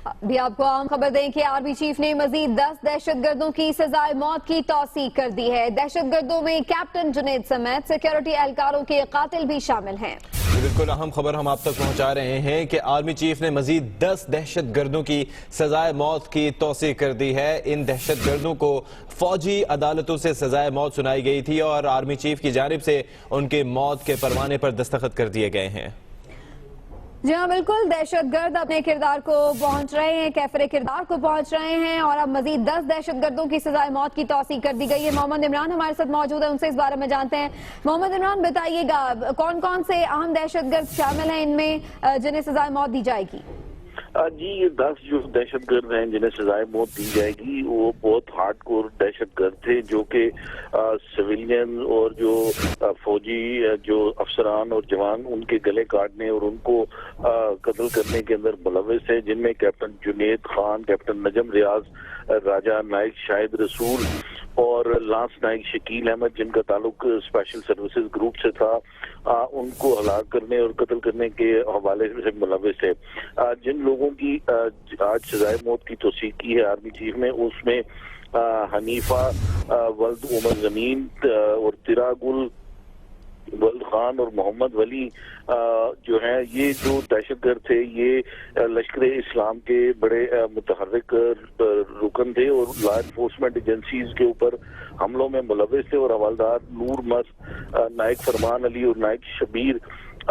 بھی آپ کو اہم خبر دیں کہ آرمی چیف نے مزید 10 دہشت گردوں کی سزائے موت کی توثیق کر دی ہے۔ دہشت گردوں میں کیپٹن جنید سمیت سیکیورٹی اہلکاروں کے قاتل بھی شامل ہیں۔ بالکل اہم خبر ہم آپ تک پہنچا رہے ہیں کہ آرمی چیف نے مزید 10 دہشت گردوں کی سزائے موت کی توثیق کر دی ہے۔ ان دہشت گردوں کو فوجی عدالتوں سے سزائے موت سنائی گئی تھی اور آرمی چیف کی جانب سے ان کے موت کے پروانے پر دستخط کر دیے گئے ہیں۔ جی ہاں بالکل، دہشت گرد اپنے کردار کو پہنچ رہے ہیں، کیفر کردار کو پہنچ رہے ہیں اور اب مزید 10 دہشت گردوں کی سزائے موت کی توثیق کر دی گئی ہے۔ محمد عمران ہمارے ساتھ موجود ہے، ان سے اس بارے میں جانتے ہیں۔ محمد عمران بتائیے گا کون کون سے اہم دہشت گرد شامل ہیں ان میں جنہیں سزائے موت دی جائے گی؟ جی یہ 10 جو دہشت گرد ہیں جنہیں سزائے موت دی جائے گی وہ بہت ہارڈ کور دہشت گرد تھے جو کہ سویلین اور جو فوجی جو افسران اور جوان ان کے گلے کاٹنے اور ان کو قتل کرنے کے اندر ملوث ہیں، جن میں کیپٹن جنید خان، کیپٹن نجم ریاض، راجہ نائک شاہد رسول اور لانس نائک شکیل احمد جن کا تعلق اسپیشل سروسز گروپ سے تھا، ان کو ہلاک کرنے اور قتل کرنے کے حوالے سے ملوث ہے۔ جن لوگوں کی آج سزائے موت کی توثیق کی ہے آرمی چیف نے، اس میں حنیفہ ولد عمر زمین اور ترا گل ولد خان اور محمد ولی جو ہیں، یہ جو دہشت گرد تھے یہ لشکر اسلام کے بڑے متحرک رکن تھے اور لا انفورسمنٹ ایجنسیز کے اوپر حملوں میں ملوث تھے، اور حوالدار نور مس، نائک فرمان علی اور نائک شبیر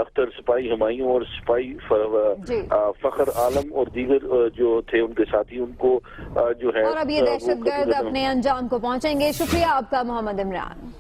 اختر، سپاہی ہمایوں اور سپاہی فخر عالم اور دیگر جو تھے ان کے ساتھی، ان کو جو ہے اور اب یہ دہشت گرد اپنے انجام کو پہنچیں گے۔ شکریہ آپ کا محمد عمران۔